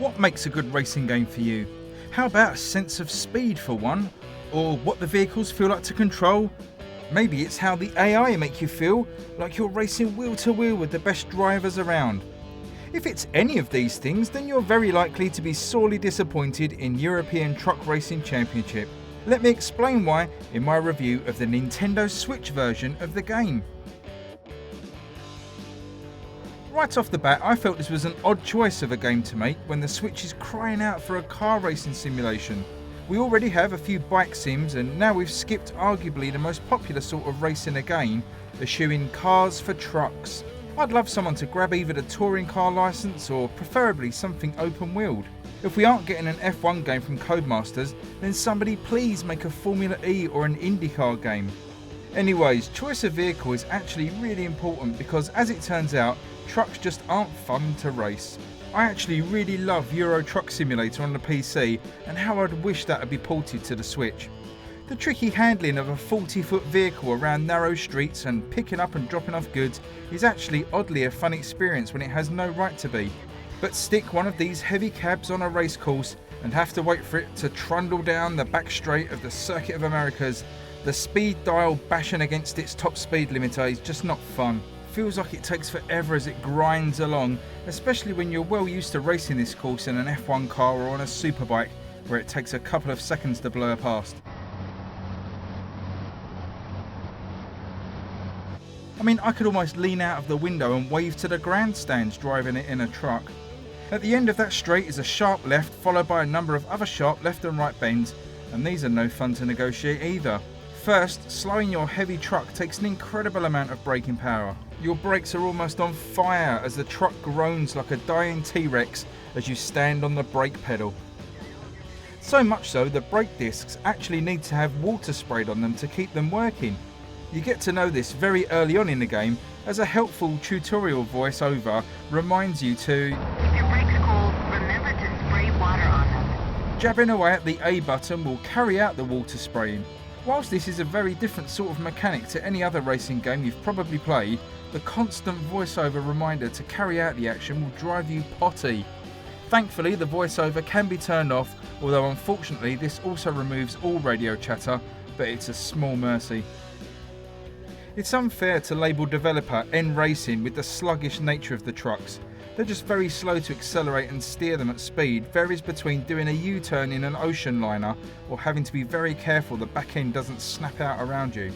What makes a good racing game for you? How about a sense of speed for one? Or what the vehicles feel like to control? Maybe it's how the AI make you feel like you're racing wheel to wheel with the best drivers around. If it's any of these things, then you're very likely to be sorely disappointed in European Truck Racing Championship. Let me explain why in my review of the Nintendo Switch version of the game. Right off the bat, I felt this was an odd choice of a game to make when the Switch is crying out for a car racing simulation. We already have a few bike sims, and now we've skipped arguably the most popular sort of racing again, eschewing cars for trucks. I'd love someone to grab either the touring car license or preferably something open-wheeled. If we aren't getting an F1 game from Codemasters, then somebody please make a Formula E or an IndyCar game. Anyways, choice of vehicle is actually really important because, as it turns out, trucks just aren't fun to race. I actually really love Euro Truck Simulator on the PC, and how I'd wish that would be ported to the Switch. The tricky handling of a 40-foot vehicle around narrow streets and picking up and dropping off goods is actually oddly a fun experience when it has no right to be. But stick one of these heavy cabs on a race course and have to wait for it to trundle down the back straight of the Circuit of Americas, the speed dial bashing against its top speed limiter is just not fun. Feels like it takes forever as it grinds along, especially when you're well used to racing this course in an F1 car or on a superbike where it takes a couple of seconds to blur past. I mean, I could almost lean out of the window and wave to the grandstands driving it in a truck. At the end of that straight is a sharp left followed by a number of other sharp left and right bends, and these are no fun to negotiate either. First, slowing your heavy truck takes an incredible amount of braking power. Your brakes are almost on fire as the truck groans like a dying T-Rex as you stand on the brake pedal. So much so, the brake discs actually need to have water sprayed on them to keep them working. You get to know this very early on in the game as a helpful tutorial voiceover reminds you to If your brakes cold, remember to spray water on them. Jabbing away at the A button will carry out the water spraying. Whilst this is a very different sort of mechanic to any other racing game you've probably played, the constant voiceover reminder to carry out the action will drive you potty. Thankfully, the voiceover can be turned off, although unfortunately this also removes all radio chatter, but it's a small mercy. It's unfair to label developer N Racing with the sluggish nature of the trucks. They're just very slow to accelerate, and steer them at speed varies between doing a U-turn in an ocean liner or having to be very careful the back end doesn't snap out around you.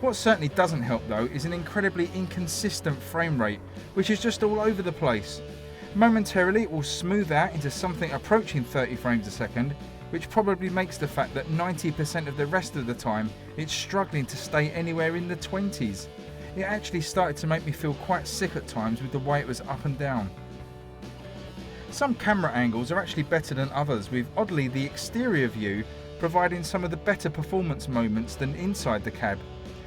What certainly doesn't help though is an incredibly inconsistent frame rate, which is just all over the place. Momentarily it will smooth out into something approaching 30 frames a second, which probably makes the fact that 90% of the rest of the time it's struggling to stay anywhere in the 20s. It actually started to make me feel quite sick at times with the way it was up and down. Some camera angles are actually better than others, with oddly the exterior view providing some of the better performance moments than inside the cab.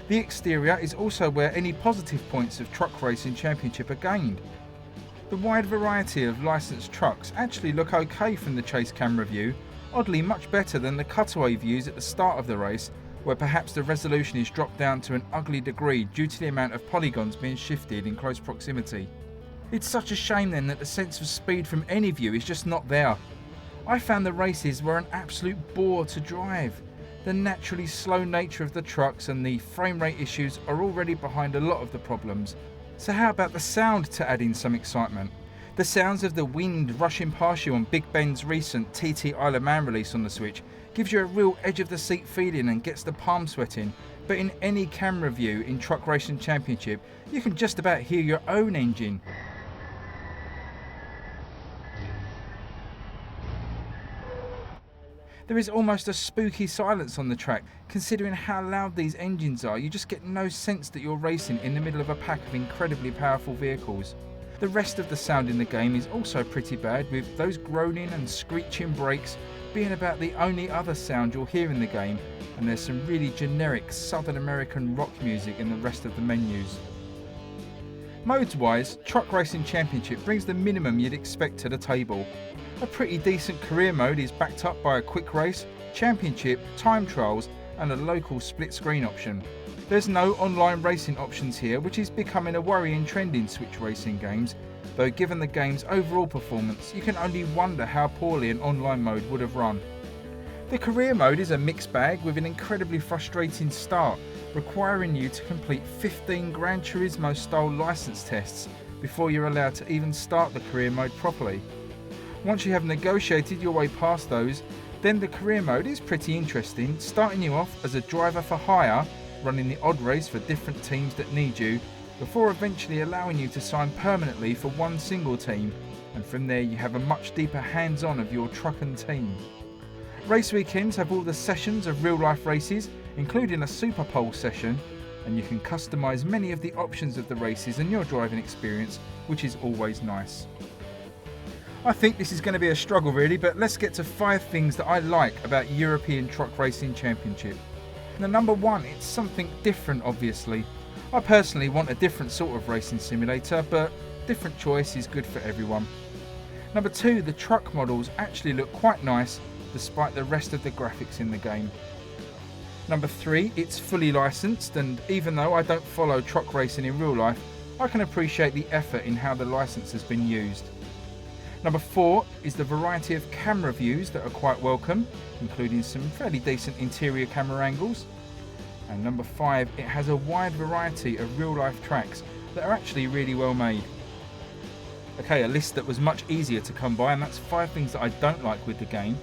The exterior is also where any positive points of Truck Racing Championship are gained. The wide variety of licensed trucks actually look okay from the chase camera view, oddly much better than the cutaway views at the start of the race, where perhaps the resolution is dropped down to an ugly degree due to the amount of polygons being shifted in close proximity. It's such a shame then that the sense of speed from any view is just not there. I found the races were an absolute bore to drive. The naturally slow nature of the trucks and the frame rate issues are already behind a lot of the problems. So how about the sound to add in some excitement? The sounds of the wind rushing past you on Big Ben's recent TT Isle of Man release on the Switch gives you a real edge of the seat feeling and gets the palm sweating, but in any camera view in Truck Racing Championship you can just about hear your own engine. There is almost a spooky silence on the track. Considering how loud these engines are, you just get no sense that you're racing in the middle of a pack of incredibly powerful vehicles. The rest of the sound in the game is also pretty bad, with those groaning and screeching brakes being about the only other sound you'll hear in the game, and there's some really generic Southern American rock music in the rest of the menus. Modes wise, Truck Racing Championship brings the minimum you'd expect to the table. A pretty decent career mode is backed up by a quick race, championship, time trials and a local split screen option. There's no online racing options here, which is becoming a worrying trend in Switch racing games, though given the game's overall performance, you can only wonder how poorly an online mode would have run. The career mode is a mixed bag with an incredibly frustrating start, requiring you to complete 15 Gran Turismo style license tests before you're allowed to even start the career mode properly. Once you have negotiated your way past those, then the career mode is pretty interesting, starting you off as a driver for hire, running the odd race for different teams that need you, before eventually allowing you to sign permanently for one single team, and from there you have a much deeper hands-on of your truck and team. Race weekends have all the sessions of real-life races, including a Super Pole session, and you can customise many of the options of the races and your driving experience, which is always nice. I think this is going to be a struggle really, but let's get to 5 things that I like about European Truck Racing Championship. Now, number 1, it's something different obviously. I personally want a different sort of racing simulator, but different choice is good for everyone. Number 2, the truck models actually look quite nice despite the rest of the graphics in the game. Number 3, it's fully licensed, and even though I don't follow truck racing in real life, I can appreciate the effort in how the license has been used. Number 4 is the variety of camera views that are quite welcome, including some fairly decent interior camera angles. And number 5, it has a wide variety of real life tracks that are actually really well made. Okay, a list that was much easier to come by, and that's 5 things that I don't like with the game.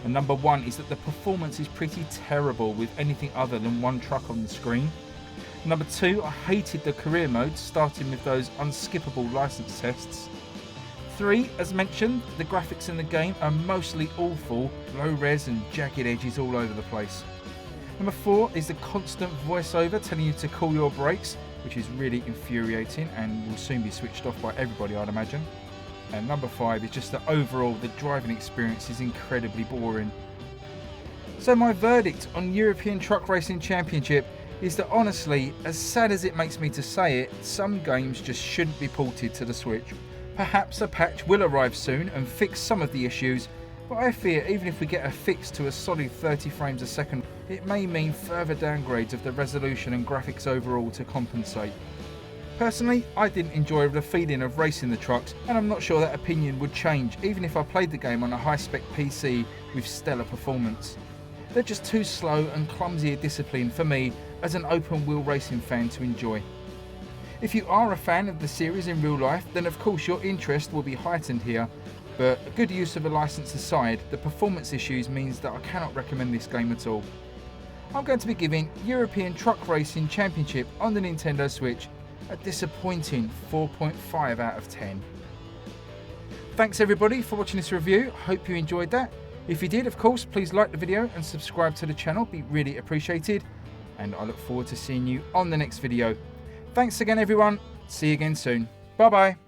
And number 1 is that the performance is pretty terrible with anything other than one truck on the screen. Number 2, I hated the career mode, starting with those unskippable license tests. 3, as mentioned, the graphics in the game are mostly awful, low res and jagged edges all over the place. Number 4 is the constant voiceover telling you to call your brakes, which is really infuriating and will soon be switched off by everybody, I'd imagine. And number 5 is just that overall the driving experience is incredibly boring. So my verdict on European Truck Racing Championship is that honestly, as sad as it makes me to say it, some games just shouldn't be ported to the Switch. Perhaps a patch will arrive soon and fix some of the issues, but I fear even if we get a fix to a solid 30 frames a second, it may mean further downgrades of the resolution and graphics overall to compensate. Personally, I didn't enjoy the feeling of racing the trucks, and I'm not sure that opinion would change even if I played the game on a high-spec PC with stellar performance. They're just too slow and clumsy a discipline for me as an open-wheel racing fan to enjoy. If you are a fan of the series in real life, then of course your interest will be heightened here, but a good use of a license aside, the performance issues means that I cannot recommend this game at all. I'm going to be giving European Truck Racing Championship on the Nintendo Switch a disappointing 4.5 out of 10. Thanks everybody for watching this review, hope you enjoyed that. If you did, of course, please like the video and subscribe to the channel, be really appreciated, and I look forward to seeing you on the next video. Thanks again everyone, see you again soon. Bye bye.